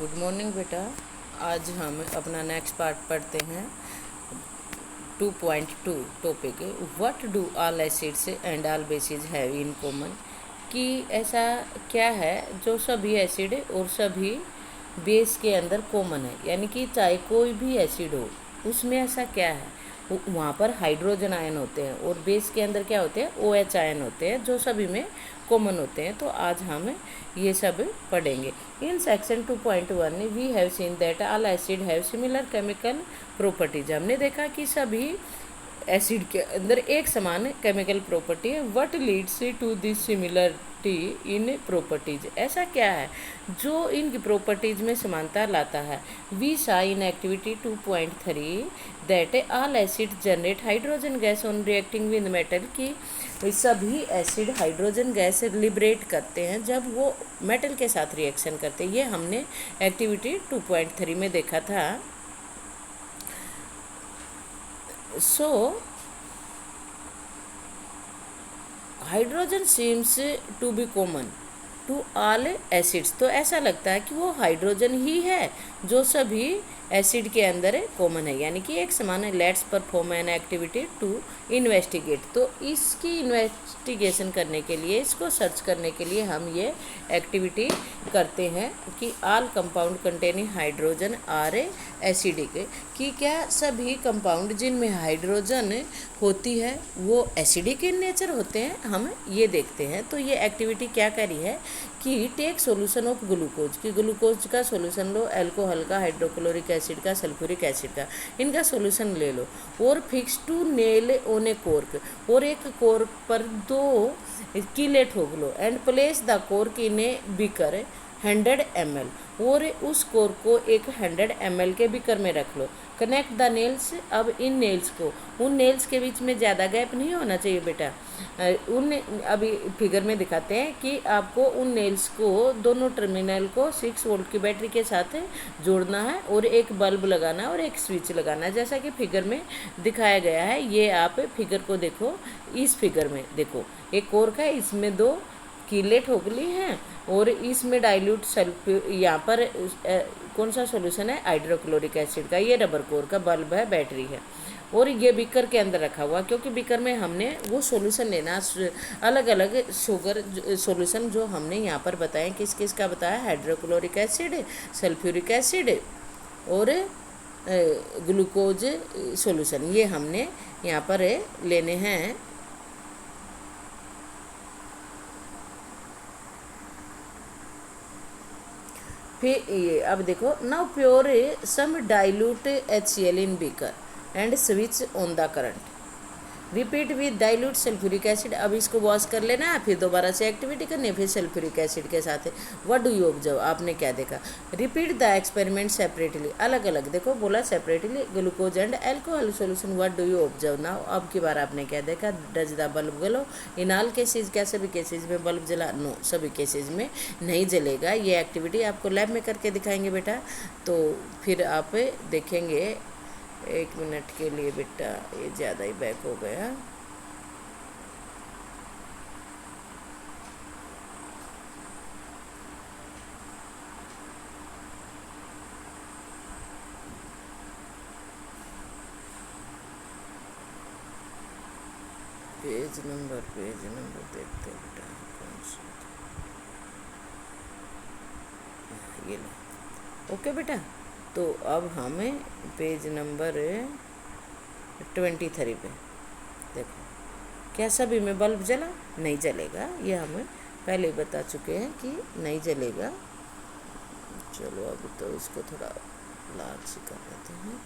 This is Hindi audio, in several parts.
गुड मॉर्निंग बेटा। आज हम अपना नेक्स्ट पार्ट पढ़ते हैं 2.2 topic what do all acids and all basis have in common. कि ऐसा क्या है जो सभी एसिड और सभी बेस के अंदर कॉमन है, यानी कि चाहे कोई भी एसिड हो उसमें ऐसा क्या है। वहाँ पर हाइड्रोजन आयन होते हैं और बेस के अंदर क्या होते हैं, OH आयन होते हैं जो सभी में कॉमन होते हैं। तो आज हम ये सब पढ़ेंगे। In section 2.1 we have seen that all acid have similar chemical properties. हमने देखा कि सभी एसिड के अंदर एक समान केमिकल प्रॉपर्टी है। What leads to this similarity in properties, ऐसा क्या है जो इनकी प्रॉपर्टीज में समानता लाता है। We saw in activity 2.3 that all acid generate hydrogen gas on reacting with metal. की सभी एसिड हाइड्रोजन गैस लिबरेट करते हैं जब वो मेटल के साथ रिएक्शन करते हैं। ये हमने एक्टिविटी 2.3 में देखा था। So hydrogen seems to be common to all acids. तो ऐसा लगता है कि वो हाइड्रोजन ही है जो सभी एसिड के अंदर कॉमन है, यानी कि एक समान है। Let's perform an activity to investigate. तो इसकी इन्वेस्टिगेशन करने के लिए, इसको सर्च करने के लिए हम ये एक्टिविटी करते हैं कि all compound containing hydrogen are acidic. कि क्या सभी कंपाउंड जिनमें हाइड्रोजन होती है वो एसिडिक इन नेचर होते हैं, हम ये देखते हैं। तो ये एक्टिविटी क्या करी है कि टेक सॉल्यूशन ऑफ ग्लूकोज, कि ग्लूकोज का सॉल्यूशन लो, अल्कोहल का, हाइड्रोक्लोरिक एसिड का, सल्फ्यूरिक एसिड का, इनका सॉल्यूशन ले लो और fix two nail on a cork, और एक कॉर्क पर 2 कीले ठोक लो and place the cork in a beaker 100 ml, और उस कोर को एक 100 ml के बीकर में रख लो। Connect the nails. अब इन नेल्स को, उन नेल्स के बीच में ज़्यादा गैप नहीं होना चाहिए बेटा। उन अभी फिगर में दिखाते हैं कि आपको उन नेल्स को, दोनों टर्मिनल को 6 वोल्ट की बैटरी के साथ जोड़ना है और एक बल्ब लगाना है और एक स्विच लगाना है, जैसा कि फिगर में दिखाया गया है। ये आप फिगर को देखो, इस फिगर में देखो एक कोर है, इसमें 2 कीले ठोक ली हैं और इसमें डाइल्यूट सल्फ्यूर, यहाँ पर कौन सा सॉल्यूशन है, हाइड्रोक्लोरिक एसिड का। ये रबर कोर का बल्ब है, बैटरी है, और ये बीकर के अंदर रखा हुआ, क्योंकि बीकर में हमने वो सॉल्यूशन लेना, अलग अलग शुगर सॉल्यूशन जो हमने यहाँ पर बताए, किस किस का बताया, हाइड्रोक्लोरिक एसिड, सल्फ्यूरिक एसिड और ग्लूकोज सॉल्यूशन, ये हमने यहाँ पर लेने हैं। फिर ये अब देखो, now pour some dilute HCl in beaker and switch on the current. Repeat with dilute sulphuric acid. अब इसको वॉश कर लेना है, फिर दोबारा से एक्टिविटी करनी है, फिर सल्फ्यूरिक एसिड के साथ। व्हाट डू यू ऑब्जर्व, आपने क्या देखा। रिपीट द एक्सपेरिमेंट सेपरेटली, अलग अलग देखो, बोला separately, glucose and alcohol solution. What do you observe now, अब की बार आपने क्या देखा। Does the bulb glow in all cases, क्या सभी केसेज में बल्ब जला, नो, सभी केसेज में नहीं जलेगा। ये एक्टिविटी आपको लैब में करके दिखाएंगे बेटा, तो फिर आप देखेंगे। 1 मिनट के लिए बेटा, ये ज़्यादा ही बैक हो गया। पेज नंबर देखते हैं बेटा, कौन सा, ये लो। ओके बेटा, तो अब हमें पेज नंबर 23 पे देखो, क्या सभी में बल्ब जला, नहीं जलेगा। ये हमें पहले ही बता चुके हैं कि नहीं जलेगा। चलो अभी तो इसको थोड़ा लार्ज से कर लेते हैं।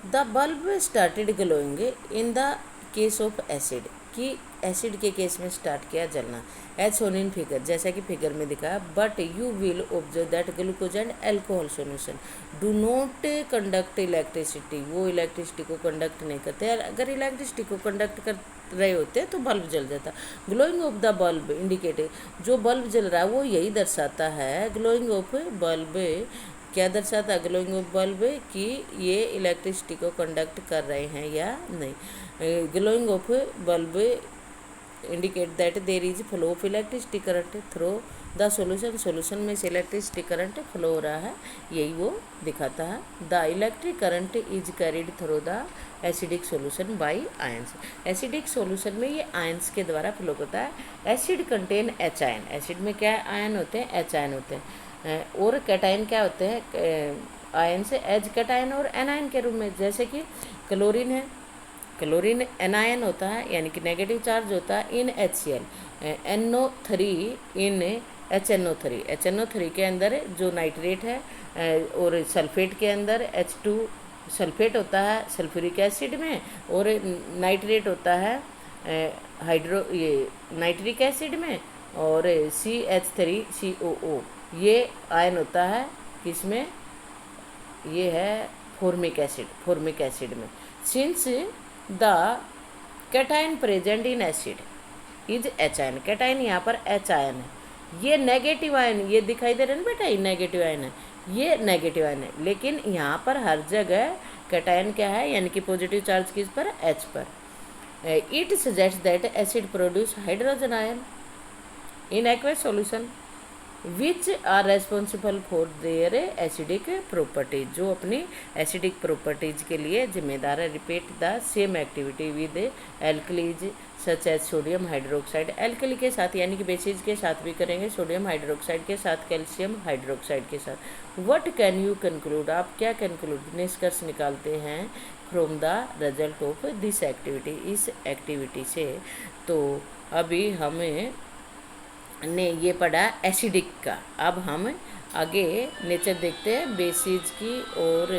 The bulb started glowing in the case of acid, कि एसिड के केस में स्टार्ट किया जलना, एज शोन इन फिगर, जैसा कि फिगर में दिखा। But you will observe that glucose and alcohol solution do not conduct electricity, वो इलेक्ट्रिसिटी को कंडक्ट नहीं करते। अगर इलेक्ट्रिसिटी को कंडक्ट कर रहे होते तो बल्ब जल जाता। Glowing of the bulb indicated, जो बल्ब जल रहा है वो यही दर्शाता है। ग्लोइंग ऑफ बल्ब क्या दर्शाता है, ग्लोइंग ऑफ बल्ब, कि ये इलेक्ट्रिसिटी को कंडक्ट कर रहे हैं या नहीं। Glowing of bulb indicate that there is flow of electricity current through the solution, solution में से इलेक्ट्रिसिटी करंट फ्लो हो रहा है, यही वो दिखाता है। The electric current is carried through the acidic solution bye ions, acidic solution में ये आयंस के द्वारा फ्लो करता है। Acid contain H ion, acid में क्या आयन होते हैं, एच आयन होते हैं, और कैटायन क्या होते हैं, आयन से एच कैटायन और एनायन के रूप में, जैसे कि क्लोरीन है, क्लोरीन एनायन होता है यानी कि नेगेटिव चार्ज होता है इन HCl, NO3 इन HNO3, HNO3 के अंदर जो नाइट्रेट है, और सल्फेट के अंदर H2 सल्फेट होता है सल्फ्यूरिक एसिड में, और नाइट्रेट होता है ये नाइट्रिक एसिड में, और CH3COO ये आयन होता है किसमें, ये है फॉर्मिक एसिड में। Since the cation present in acid is H ion, cation यहाँ पर एच आयन है, ये नेगेटिव आयन, ये दिखाई दे रहे हैं ना बेटा, ये नेगेटिव आयन है, ये नेगेटिव आयन है, लेकिन यहाँ पर हर जगह कैटायन क्या है यानी कि पॉजिटिव चार्ज किस पर, एच पर। It suggest that acid produce hydrogen ion in aqueous solution which are responsible for their acidic properties, जो अपनी एसिडिक प्रॉपर्टीज के लिए जिम्मेदार है। Repeat the same activity with alkalis such as sodium hydroxide, alkali के साथ यानी कि बेसिस के साथ भी करेंगे, सोडियम हाइड्रोक्साइड के साथ, कैल्शियम हाइड्रोक्साइड के साथ। व्हाट कैन यू कंक्लूड, आप क्या कंक्लूड निष्कर्ष निकालते हैं from the result of this activity, इस एक्टिविटी से। तो अभी हमें ने ये पढ़ा एसिडिक का, अब हम आगे नेचर देखते हैं बेसिस की और